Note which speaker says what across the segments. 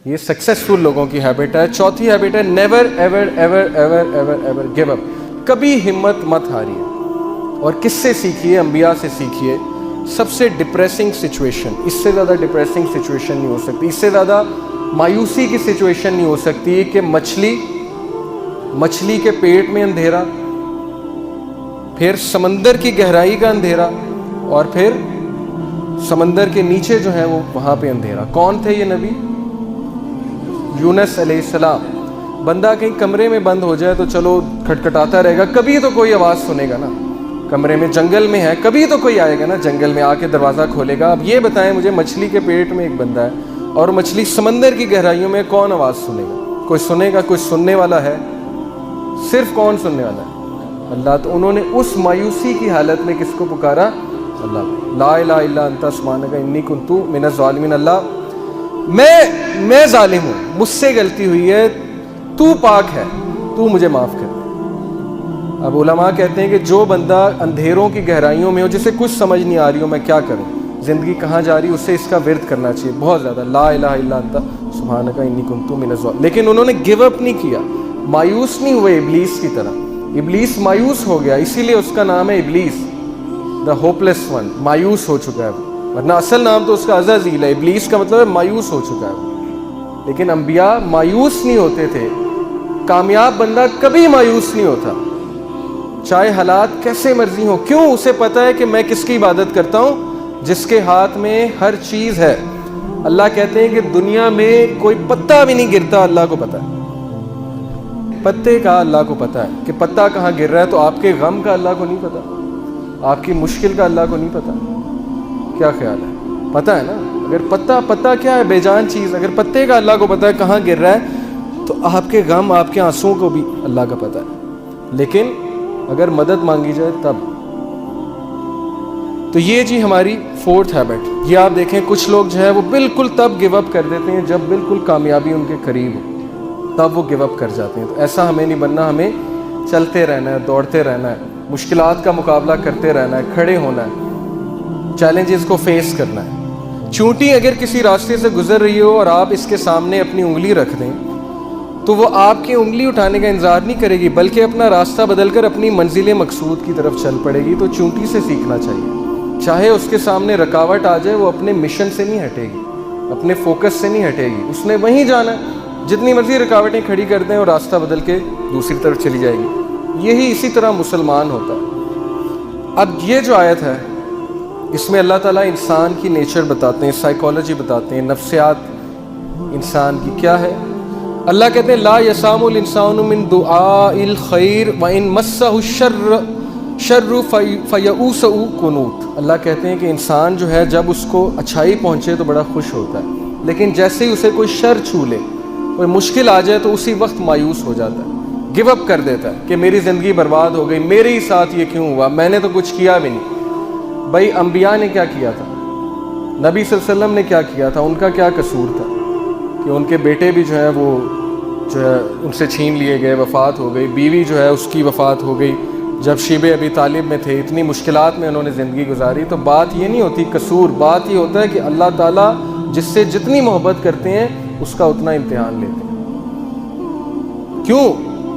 Speaker 1: یہ سکسیسفل لوگوں کی ہیبٹ ہے. چوتھی ہیبٹ ہے never ever ever ever ever ever give up. کبھی ہمت مت ہاریے. اور کس سے سیکھیے؟ انبیاء سے سیکھیے. سب سے ڈپریسنگ سچویشن، اس سے زیادہ ڈپریسنگ سچویشن نہیں ہو سکتی، اس سے زیادہ مایوسی کی سچویشن نہیں ہو سکتی کہ مچھلی کے پیٹ میں اندھیرا، پھر سمندر کی گہرائی کا اندھیرا، اور پھر سمندر کے نیچے جو ہے وہ وہاں پہ اندھیرا. کون تھے یہ نبی؟ یونس علیہ السلام. بندہ کہیں کمرے میں بند ہو جائے تو چلو کھٹکھٹاتا رہے گا، کبھی تو کوئی آواز سنے گا نا. کمرے میں، جنگل میں ہے، کبھی تو کوئی آئے گا نا جنگل میں، آ کے دروازہ کھولے گا. اب یہ بتائیں مجھے، مچھلی کے پیٹ میں ایک بندہ ہے اور مچھلی سمندر کی گہرائیوں میں، کون آواز سنے گا؟ کوئی سنے گا؟ کوئی سننے والا ہے؟ صرف کون سننے والا ہے؟ اللہ. تو انہوں نے اس مایوسی کی حالت میں کس کو پکارا؟ اللہ. لا الہ الا انت سبحانک انی کنت من الظالمین. اللہ میں ظالم ہوں، مجھ سے غلطی ہوئی ہے، تو پاک ہے، تو مجھے معاف کر. اب علماء کہتے ہیں کہ جو بندہ اندھیروں کی گہرائیوں میں ہو، جسے کچھ سمجھ نہیں آ رہی ہو میں کیا کروں، زندگی کہاں جا رہی، اسے اس کا ورد کرنا چاہیے بہت زیادہ. لا الہ الا انت سبحانک انی کنت من الظالمین. لیکن انہوں نے گیو اپ نہیں کیا، مایوس نہیں ہوئے ابلیس کی طرح. ابلیس مایوس ہو گیا، اسی لیے اس کا نام ہے ابلیس، دا ہوپلیس ون. مایوس ہو چکا ہے، ورنہ اصل نام تو اس کا عزازیل ہے. ابلیس کا مطلب ہے مایوس ہو چکا ہے. لیکن انبیاء مایوس نہیں ہوتے تھے. کامیاب بندہ کبھی مایوس نہیں ہوتا، چاہے حالات کیسے مرضی ہوں. کیوں؟ اسے پتہ ہے کہ میں کس کی عبادت کرتا ہوں؟ جس کے ہاتھ میں ہر چیز ہے. اللہ کہتے ہیں کہ دنیا میں کوئی پتا بھی نہیں گرتا، اللہ کو پتہ ہے. پتے کا اللہ کو پتہ ہے کہ پتا کہاں گر رہا ہے. تو آپ کے غم کا اللہ کو نہیں پتہ؟ آپ کی مشکل کا اللہ کو نہیں پتہ؟ کیا خیال ہے؟ پتہ ہے نا. اگر پتا کیا ہے؟ بے جان چیز. اگر پتے کا اللہ کو پتہ ہے کہاں گر رہا ہے، تو آپ کے غم، آپ کے آنسوؤں کو بھی اللہ کا پتہ ہے. لیکن اگر مدد مانگی جائے تب. تو یہ جی ہماری فورتھ ہیبٹ. یہ آپ دیکھیں کچھ لوگ جو ہے وہ بالکل تب گیو اپ کر دیتے ہیں جب بالکل کامیابی ان کے قریب ہو، تب وہ گیو اپ کر جاتے ہیں. تو ایسا ہمیں نہیں بننا. ہمیں چلتے رہنا ہے، دوڑتے رہنا ہے، مشکلات کا مقابلہ کرتے رہنا ہے، کھڑے ہونا ہے، چیلنجز کو فیس کرنا ہے. چونٹی اگر کسی راستے سے گزر رہی ہو اور آپ اس کے سامنے اپنی انگلی رکھ دیں تو وہ آپ کی انگلی اٹھانے کا انتظار نہیں کرے گی، بلکہ اپنا راستہ بدل کر اپنی منزل مقصود کی طرف چل پڑے گی. تو چونٹی سے سیکھنا چاہیے. چاہے اس کے سامنے رکاوٹ آ جائے، وہ اپنے مشن سے نہیں ہٹے گی، اپنے فوکس سے نہیں ہٹے گی. اس نے وہیں جانا ہے. جتنی مرضی رکاوٹیں کھڑی کر دیں اور راستہ بدل کے دوسری طرف چلی جائے گی. یہی اسی طرح مسلمان ہوتا ہے. اب یہ جو آیت ہے، اس میں اللہ تعالیٰ انسان کی نیچر بتاتے ہیں، سائیکالوجی بتاتے ہیں، نفسیات انسان کی کیا ہے. اللہ کہتے ہیں لا یسام الانسان من دعاء الخیر وان مسہ الشر فیئوس قنوط. اللہ کہتے ہیں کہ انسان جو ہے جب اس کو اچھائی پہنچے تو بڑا خوش ہوتا ہے، لیکن جیسے ہی اسے کوئی شر چھو لے، کوئی مشکل آ جائے تو اسی وقت مایوس ہو جاتا ہے، گیو اپ کر دیتا ہے کہ میری زندگی برباد ہو گئی، میرے ہی ساتھ یہ کیوں ہوا، میں نے تو کچھ کیا بھی نہیں. بھائی انبیاء نے کیا کیا تھا؟ نبی صلی اللہ علیہ وسلم نے کیا کیا تھا؟ ان کا کیا قصور تھا کہ ان کے بیٹے بھی جو ہے وہ جو ہے ان سے چھین لیے گئے، وفات ہو گئی. بیوی جو ہے اس کی وفات ہو گئی جب شیب ابی طالب میں تھے. اتنی مشکلات میں انہوں نے زندگی گزاری. تو بات یہ نہیں ہوتی قصور، بات یہ ہوتا ہے کہ اللہ تعالیٰ جس سے جتنی محبت کرتے ہیں اس کا اتنا امتحان لیتے ہیں. کیوں؟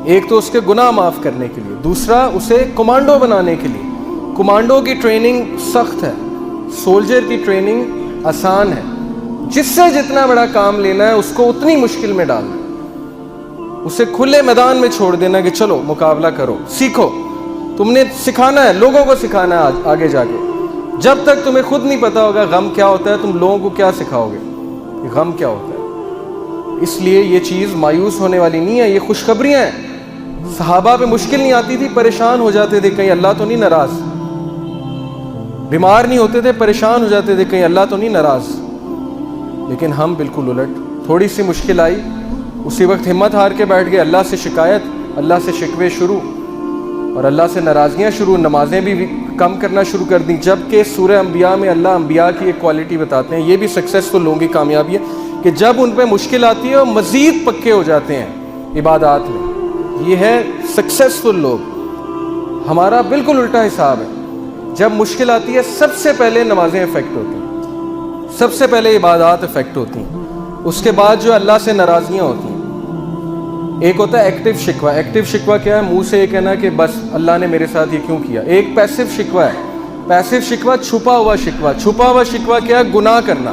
Speaker 1: ایک تو اس کے گناہ معاف کرنے کے لیے، دوسرا اسے کمانڈو بنانے کے لیے. کمانڈو کی ٹریننگ سخت ہے، سولجر کی ٹریننگ آسان ہے. جس سے جتنا بڑا کام لینا ہے اس کو اتنی مشکل میں ڈالنا ہے، اسے کھلے میدان میں چھوڑ دینا کہ چلو مقابلہ کرو، سیکھو. تم نے سکھانا ہے، لوگوں کو سکھانا ہے آگے جا کے. جب تک تمہیں خود نہیں پتا ہوگا غم کیا ہوتا ہے، تم لوگوں کو کیا سکھاؤ گے کہ غم کیا ہوتا ہے. اس لیے یہ چیز مایوس ہونے والی نہیں ہے، یہ خوشخبریاں ہیں. صحابہ پہ مشکل نہیں آتی تھی، پریشان ہو جاتے تھے کہیں اللہ تو نہیں ناراض. بیمار نہیں ہوتے تھے، پریشان ہو جاتے تھے کہیں اللہ تو نہیں ناراض. لیکن ہم بالکل الٹ. تھوڑی سی مشکل آئی، اسی وقت ہمت ہار کے بیٹھ گئے، اللہ سے شکایت، اللہ سے شکوے شروع اور اللہ سے ناراضگیاں شروع. نمازیں بھی کم کرنا شروع کر دیں. جبکہ سورہ انبیاء میں اللہ انبیاء کی ایک کوالٹی بتاتے ہیں، یہ بھی سکسیسفل لوگوں کی کامیابی ہے کہ جب ان پہ مشکل آتی ہے وہ مزید پکے ہو جاتے ہیں عبادات میں. یہ ہے سکسیسفل لوگ. ہمارا بالکل الٹا حساب ہے. جب مشکل آتی ہے سب سے پہلے نمازیں افیکٹ ہوتی ہیں، سب سے پہلے عبادات افیکٹ ہوتی ہیں. اس کے بعد جو اللہ سے ناراضیاں ہوتی ہیں. ایک ہوتا ہے ایکٹیو شکوہ. ایکٹیو شکوہ کیا ہے؟ منہ سے یہ کہنا کہ بس اللہ نے میرے ساتھ یہ کیوں کیا. ایک پیسو شکوہ ہے. پیسو شکوہ چھپا ہوا شکوہ. چھپا ہوا شکوہ کیا ہے؟ گناہ کرنا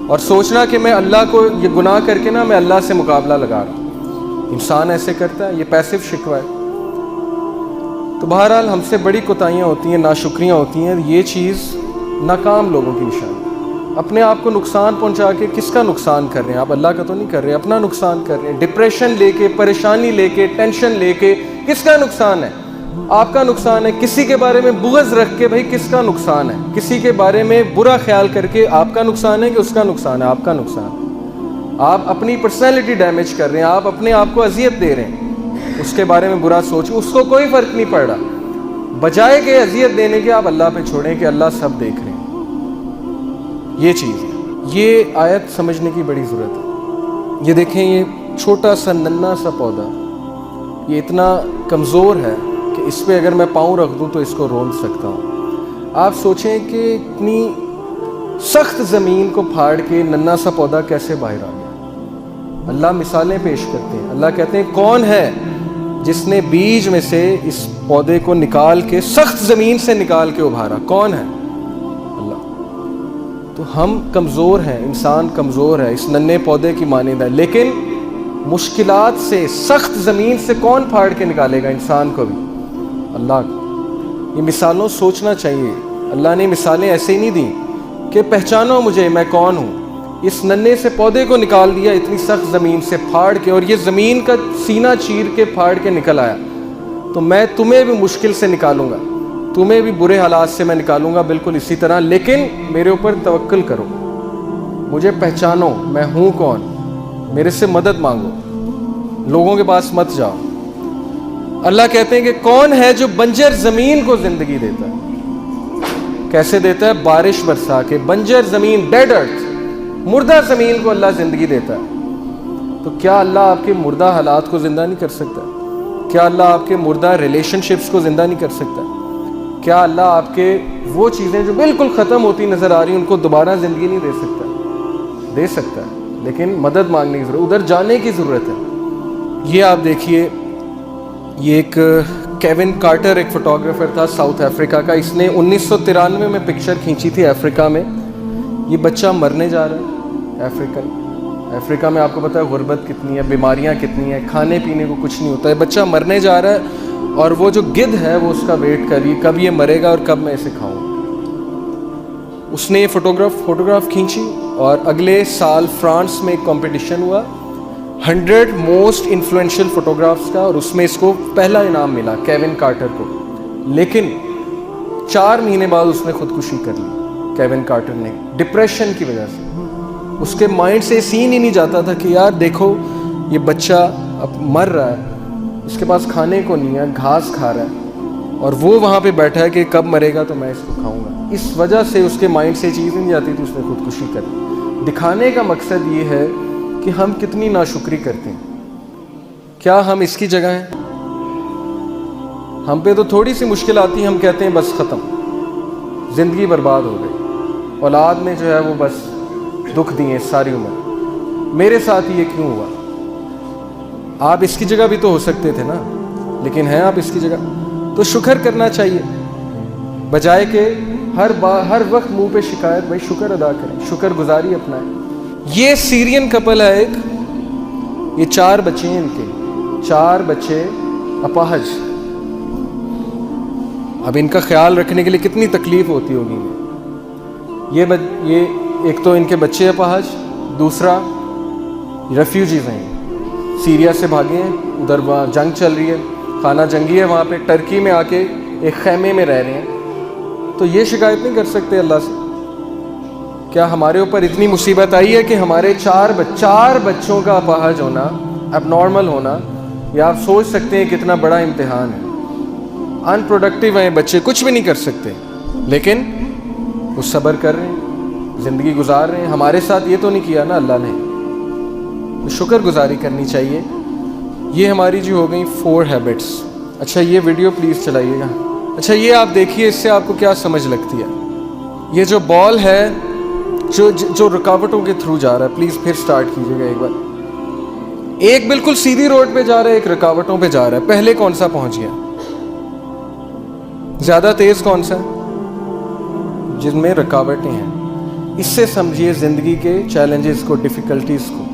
Speaker 1: اور سوچنا کہ میں اللہ کو یہ گناہ کر کے نا میں اللہ سے مقابلہ لگا رہا ہوں. انسان ایسے کرتا ہے, یہ پیسو شکوہ ہے. تو بہرحال ہم سے بڑی کوتاہیاں ہوتی ہیں, ناشکریاں ہوتی ہیں. یہ چیز ناکام لوگوں کی نشانی. اپنے آپ کو نقصان پہنچا کے کس کا نقصان کر رہے ہیں آپ؟ اللہ کا تو نہیں کر رہے, اپنا نقصان کر رہے ہیں. ڈپریشن لے کے, پریشانی لے کے, ٹینشن لے کے کس کا نقصان ہے؟ آپ کا نقصان ہے. کسی کے بارے میں بغض رکھ کے بھائی کس کا نقصان ہے؟ کسی کے بارے میں برا خیال کر کے آپ کا نقصان ہے کہ اس کا نقصان ہے؟ آپ کا نقصان. آپ اپنی پرسنالٹی ڈیمیج کر رہے ہیں, آپ اپنے آپ کو اذیت دے رہے ہیں. اس کے بارے میں برا سوچ, اس کو کوئی فرق نہیں پڑ رہا. بجائے کہ اذیت دینے کے آپ اللہ پہ چھوڑیں کہ اللہ سب دیکھ رہے ہیں. یہ چیز ہے. یہ آیت سمجھنے کی بڑی ضرورت ہے. یہ دیکھیں, یہ چھوٹا سا ننھا سا پودا یہ اتنا کمزور ہے کہ اس پہ اگر میں پاؤں رکھ دوں تو اس کو رون سکتا ہوں. آپ سوچیں کہ اتنی سخت زمین کو پھاڑ کے ننھا سا پودا کیسے باہر آ گیا. اللہ مثالیں پیش کرتے ہیں. اللہ کہتے ہیں کون ہے جس نے بیج میں سے اس پودے کو نکال کے سخت زمین سے نکال کے ابھارا؟ کون ہے؟ اللہ. تو ہم کمزور ہیں, انسان کمزور ہے, اس ننھے پودے کی مانند ہے. لیکن مشکلات سے, سخت زمین سے کون پھاڑ کے نکالے گا انسان کو بھی؟ اللہ. یہ مثالوں سوچنا چاہیے. اللہ نے مثالیں ایسے ہی نہیں دیں کہ پہچانو مجھے میں کون ہوں. اس ننھے سے پودے کو نکال دیا اتنی سخت زمین سے پھاڑ کے, اور یہ زمین کا سینہ چیر کے پھاڑ کے نکل آیا. تو میں تمہیں بھی مشکل سے نکالوں گا, تمہیں بھی برے حالات سے میں نکالوں گا بالکل اسی طرح. لیکن میرے اوپر توکل کرو, مجھے پہچانو میں ہوں کون, میرے سے مدد مانگو, لوگوں کے پاس مت جاؤ. اللہ کہتے ہیں کہ کون ہے جو بنجر زمین کو زندگی دیتا ہے؟ کیسے دیتا ہے؟ بارش برسا کے. بنجر زمین, ڈیڈ ارتھ, مردہ زمین کو اللہ زندگی دیتا ہے. تو کیا اللہ آپ کے مردہ حالات کو زندہ نہیں کر سکتا؟ کیا اللہ آپ کے مردہ ریلیشن شپس کو زندہ نہیں کر سکتا؟ کیا اللہ آپ کے وہ چیزیں جو بالکل ختم ہوتی نظر آ رہی ہیں ان کو دوبارہ زندگی نہیں دے سکتا؟ دے سکتا ہے, لیکن مدد مانگنے کی ضرورت, ادھر جانے کی ضرورت ہے. یہ آپ دیکھیے, یہ ایک کیون کارٹر ایک فوٹوگرافر تھا ساؤتھ افریقہ کا. اس نے 1993 میں پکچر کھینچی تھی افریقہ میں. یہ بچہ مرنے جا رہا ہے. افریقہ میں آپ کو پتہ ہے غربت کتنی ہے, بیماریاں کتنی ہیں, کھانے پینے کو کچھ نہیں ہوتا ہے. بچہ مرنے جا رہا ہے اور وہ جو گدھ ہے وہ اس کا ویٹ کر رہی ہے کب یہ مرے گا اور کب میں اسے کھاؤں. اس نے یہ فوٹوگراف کھینچی اور اگلے سال فرانس میں ایک کمپٹیشن ہوا 100 موسٹ انفلوئنشل فوٹوگرافس کا, اور اس میں اس کو پہلا انعام ملا کیون کارٹر کو. لیکن 4 مہینے بعد اس نے خودکشی کر لی. کیون کارٹر نے ڈپریشن کی وجہ سے. اس کے مائنڈ سے سین ہی نہیں جاتا تھا کہ یار دیکھو یہ بچہ اب مر رہا ہے, اس کے پاس کھانے کو نہیں ہے, گھاس کھا رہا ہے, اور وہ وہاں پہ بیٹھا ہے کہ کب مرے گا تو میں اس کو کھاؤں گا. اس وجہ سے اس کے مائنڈ سے چیز نہیں جاتی تھی, اس نے خودکشی کر لی. دکھانے کا مقصد یہ ہے کہ ہم کتنی ناشکری کرتے ہیں. کیا ہم اس کی جگہ ہیں؟ ہم پہ تو تھوڑی سی مشکل آتی ہے, ہم کہتے ہیں بس ختم, زندگی برباد ہو گئی, اولاد نے جو ہے وہ بس دکھ دیے ساری عمر, میرے ساتھ یہ کیوں ہوا. آپ اس کی جگہ بھی تو ہو سکتے تھے نا, لیکن ہیں آپ اس کی جگہ. تو شکر کرنا چاہیے بجائے کہ ہر وقت منہ پہ شکایت. بھائی شکر ادا کریں, شکر گزاری اپنائیں. یہ سیرین کپل ہے ایک, یہ 4 بچے ہیں, ان کے 4 بچے اپاہج. اب ان کا خیال رکھنے کے لیے کتنی تکلیف ہوتی ہوگی. یہ ایک تو ان کے بچے اپاہج, دوسرا ریفیوجیز ہیں, سیریا سے بھاگے ہیں, ادھر وہاں جنگ چل رہی ہے, خانہ جنگی ہے وہاں پہ, ٹرکی میں آ کے ایک خیمے میں رہ رہے ہیں. تو یہ شکایت نہیں کر سکتے اللہ سے. کیا ہمارے اوپر اتنی مصیبت آئی ہے کہ ہمارے 4 بچوں کا اپاہج ہونا, اب نارمل ہونا, یا آپ سوچ سکتے ہیں کتنا بڑا امتحان ہے. ان پروڈکٹیو ہیں بچے, کچھ بھی نہیں کر سکتے, لیکن وہ صبر کر رہے ہیں, زندگی گزار رہے ہیں. ہمارے ساتھ یہ تو نہیں کیا نا اللہ نے. شکر گزاری کرنی چاہیے. یہ ہماری جو ہو گئی 4 ہیبٹس. اچھا یہ ویڈیو پلیز چلائیے گا. اچھا یہ آپ دیکھیے, اس سے آپ کو کیا سمجھ لگتی ہے. یہ جو بال ہے جو رکاوٹوں کے تھرو جا رہا ہے، پلیز پھر سٹارٹ کیجیے گا ایک بار. ایک بالکل سیدھی روڈ پہ جا رہا ہے، ایک رکاوٹوں پہ جا رہا ہے، پہلے کون سا پہنچ گیا؟ زیادہ تیز کون سا ہے؟ جن میں رکاوٹیں ہیں. اس سے سمجھیے زندگی کے چیلنجز کو، ڈیفیکلٹیز کو،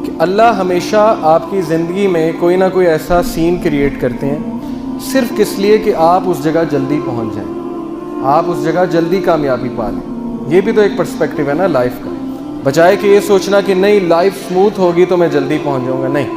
Speaker 1: کہ اللہ ہمیشہ آپ کی زندگی میں کوئی نہ کوئی ایسا سین کریٹ کرتے ہیں صرف کس لیے کہ آپ اس جگہ جلدی پہنچ جائیں، آپ اس جگہ جلدی کامیابی پا لیں. یہ بھی تو ایک پرسپیکٹیو ہے نا لائف کا، بجائے کہ یہ سوچنا کہ نہیں لائف سموتھ ہوگی تو میں جلدی پہنچ جاؤں گا. نہیں،